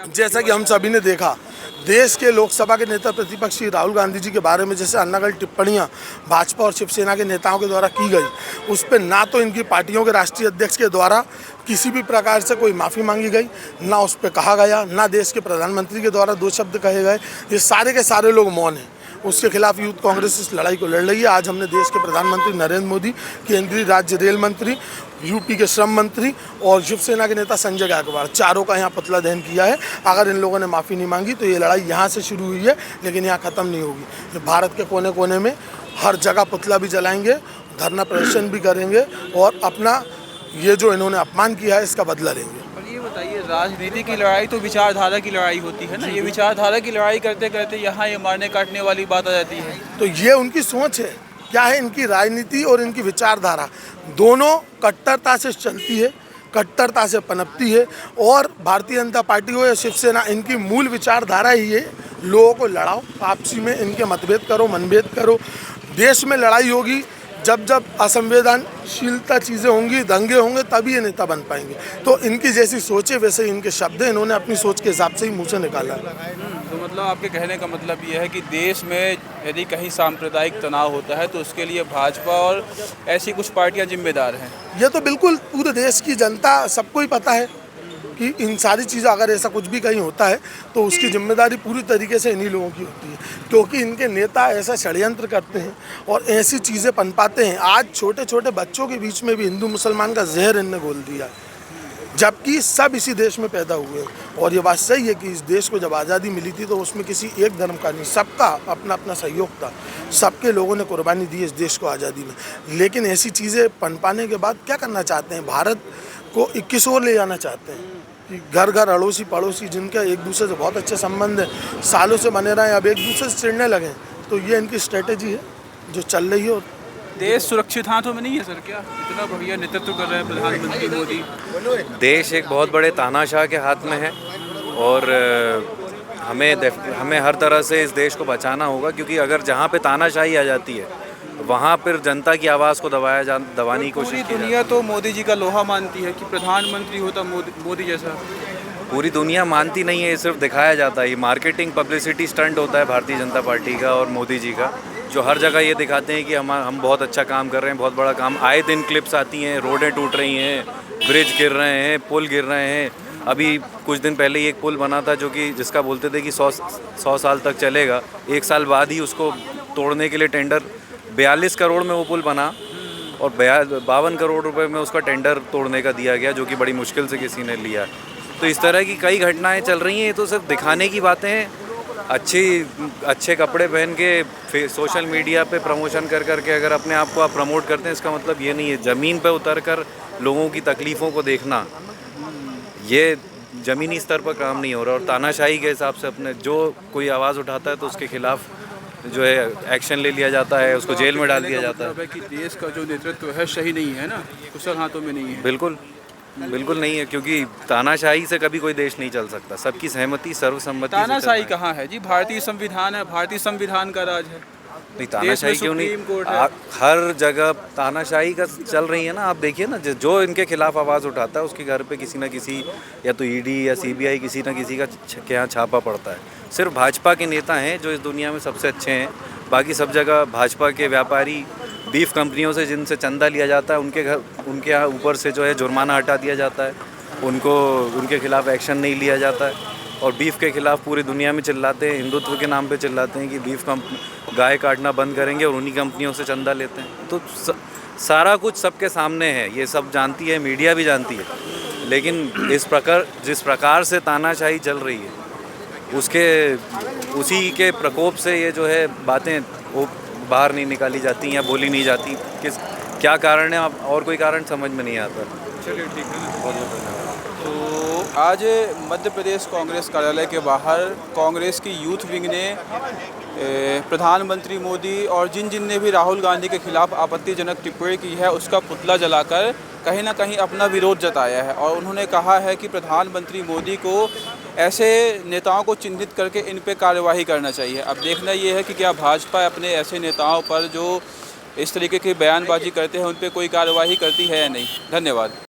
जैसा कि हम सभी ने देखा, देश के लोकसभा के नेता प्रतिपक्ष श्री राहुल गांधी जी के बारे में जैसे अन्नागल टिप्पणियां भाजपा और शिवसेना के नेताओं के द्वारा की गई, उस पर ना तो इनकी पार्टियों के राष्ट्रीय अध्यक्ष के द्वारा किसी भी प्रकार से कोई माफ़ी मांगी गई, ना उस पर कहा गया, ना देश के प्रधानमंत्री के द्वारा दो शब्द कहे गए। ये सारे के सारे लोग मौन हैं। उसके खिलाफ यूथ कांग्रेस इस लड़ाई को लड़ रही है। आज हमने देश के प्रधानमंत्री नरेंद्र मोदी, केंद्रीय राज्य रेल मंत्री, यूपी के श्रम मंत्री और शिवसेना के नेता संजय गायकवाड़, चारों का यहाँ पुतला दहन किया है। अगर इन लोगों ने माफ़ी नहीं मांगी तो ये लड़ाई यहाँ से शुरू हुई है, लेकिन यहाँ ख़त्म नहीं होगी। भारत के कोने कोने में हर जगह पुतला भी जलाएंगे, धरना प्रदर्शन भी करेंगे और अपना ये जो इन्होंने अपमान किया है इसका बदला लेंगे। ये बताइए, राजनीति की लड़ाई तो विचारधारा की लड़ाई होती है ना, ये विचारधारा की लड़ाई करते करते यहाँ ये मारने काटने वाली बात आ जाती है। तो ये उनकी सोच है। क्या है, इनकी राजनीति और इनकी विचारधारा दोनों कट्टरता से चलती है, कट्टरता से पनपती है। और भारतीय जनता पार्टी हो या शिवसेना, इनकी मूल विचारधारा ही है लोगों को लड़ाओ, आपसी में इनके मतभेद करो, मनभेद करो। देश में लड़ाई होगी जब जब असंवेदनशीलता चीज़ें होंगी, दंगे होंगे, तभी ये नेता बन पाएंगे। तो इनकी जैसी सोचे वैसे ही इनके शब्द हैं, इन्होंने अपनी सोच के हिसाब से ही मुँह से निकाला। तो मतलब आपके कहने का मतलब ये है कि देश में यदि कहीं सांप्रदायिक तनाव होता है तो उसके लिए भाजपा और ऐसी कुछ पार्टियां जिम्मेदार हैं। ये तो बिल्कुल पूरे देश की जनता, सबको ही पता है कि इन सारी चीज़ें, अगर ऐसा कुछ भी कहीं होता है तो उसकी जिम्मेदारी पूरी तरीके से इन्हीं लोगों की होती है, क्योंकि इनके नेता ऐसा षड्यंत्र करते हैं और ऐसी चीज़ें पनपाते हैं। आज छोटे छोटे बच्चों के बीच में भी हिंदू मुसलमान का जहर इनने घोल दिया, जबकि सब इसी देश में पैदा हुए। और ये बात सही है कि इस देश को जब आज़ादी मिली थी तो उसमें किसी एक धर्म का नहीं, सबका अपना अपना सहयोग था, सबके लोगों ने कुर्बानी दी इस देश को आज़ादी में। लेकिन ऐसी चीज़ें पनपाने के बाद क्या करना चाहते हैं, भारत को 21 ओर ले जाना चाहते हैं कि घर घर अड़ोसी पड़ोसी जिनका एक दूसरे से बहुत अच्छे संबंध है, सालों से बने रहे, अब एक दूसरे से चिढ़ने लगे। तो ये इनकी स्ट्रेटेजी है जो चल रही है। और देश सुरक्षित हाथों में नहीं है सर? क्या इतना बढ़िया नेतृत्व कर रहे हैं प्रधानमंत्री मोदी? देश एक बहुत बड़े तानाशाह के हाथ में है और हमें हर तरह से इस देश को बचाना होगा, क्योंकि अगर जहाँ पे तानाशाही आ जाती है वहाँ पर जनता की आवाज़ को दबाने की कोशिश की दुनिया तो मोदी जी का लोहा मानती है कि प्रधानमंत्री होता मोदी जैसा। पूरी दुनिया मानती नहीं है, ये सिर्फ दिखाया जाता है। ये मार्केटिंग पब्लिसिटी स्टंट होता है भारतीय जनता पार्टी का और मोदी जी का, जो हर जगह ये दिखाते हैं कि हम बहुत अच्छा काम कर रहे हैं, बहुत बड़ा काम। आए दिन क्लिप्स आती हैं, रोडें टूट रही हैं, ब्रिज गिर रहे हैं, पुल गिर रहे हैं। अभी कुछ दिन पहले ही एक पुल बना था जिसका बोलते थे कि 100 साल तक चलेगा। 1 साल बाद ही उसको तोड़ने के लिए टेंडर, 42 करोड़ में वो पुल बना और 52 करोड़ रुपए में उसका टेंडर तोड़ने का दिया गया, जो कि बड़ी मुश्किल से किसी ने लिया। तो इस तरह की कई घटनाएं चल रही हैं। ये तो सिर्फ दिखाने की बातें हैं। अच्छे कपड़े पहन के सोशल मीडिया पे प्रमोशन कर करके अगर अपने आप को आप प्रमोट करते हैं, इसका मतलब ये नहीं है ज़मीन पे उतर कर लोगों की तकलीफ़ों को देखना, ये ज़मीनी स्तर पर काम नहीं हो रहा। और तानाशाही के हिसाब से अपने जो कोई आवाज़ उठाता है तो उसके खिलाफ जो है एक्शन ले लिया जाता है, उसको जेल में डाल दिया जाता है। कि देश का जो नेतृत्व है सही नहीं है ना, कुशल हाथों में नहीं है। बिल्कुल नहीं है, क्योंकि तानाशाही से कभी कोई देश नहीं चल सकता। सबकी सहमति, सर्वसम्मति। तानाशाही कहाँ है जी? भारतीय संविधान है, भारतीय संविधान का राज है। नहीं, तानाशाही क्यों नहीं? हर जगह तानाशाही का चल रही है ना। आप देखिए ना, जो इनके खिलाफ आवाज़ उठाता है उसके घर पे किसी ना किसी, या तो ईडी या सीबीआई, किसी ना किसी का के यहाँ छापा पड़ता है। सिर्फ भाजपा के नेता हैं जो इस दुनिया में सबसे अच्छे हैं। बाकी सब जगह भाजपा के व्यापारी, बीफ कंपनियों से जिनसे चंदा लिया जाता है, उनके यहाँ ऊपर से जो है जुर्माना हटा दिया जाता है, उनके खिलाफ एक्शन नहीं लिया जाता है। और बीफ के खिलाफ पूरी दुनिया में चिल्लाते हैं, हिंदुत्व के नाम पे चिल्लाते हैं कि गाय काटना बंद करेंगे, और उन्हीं कंपनियों से चंदा लेते हैं। तो सारा कुछ सबके सामने है, ये सब जानती है, मीडिया भी जानती है। लेकिन जिस प्रकार से तानाशाही चल रही है, उसी के प्रकोप से ये जो है बातें वो बाहर नहीं निकाली जाती या बोली नहीं जाती। क्या कारण है, और कोई कारण समझ में नहीं आता। चलिए ठीक है, बहुत बहुत धन्यवाद। तो आज मध्य प्रदेश कांग्रेस कार्यालय के बाहर कांग्रेस की यूथ विंग ने प्रधानमंत्री मोदी और जिन ने भी राहुल गांधी के खिलाफ आपत्तिजनक टिप्पणी की है उसका पुतला जलाकर कहीं ना कहीं अपना विरोध जताया है। और उन्होंने कहा है कि प्रधानमंत्री मोदी को ऐसे नेताओं को चिन्हित करके इन पे कार्यवाही करना चाहिए। अब देखना ये है कि क्या भाजपा अपने ऐसे नेताओं पर जो इस तरीके की बयानबाजी करते हैं उन पे कोई कार्यवाही करती है या नहीं। धन्यवाद।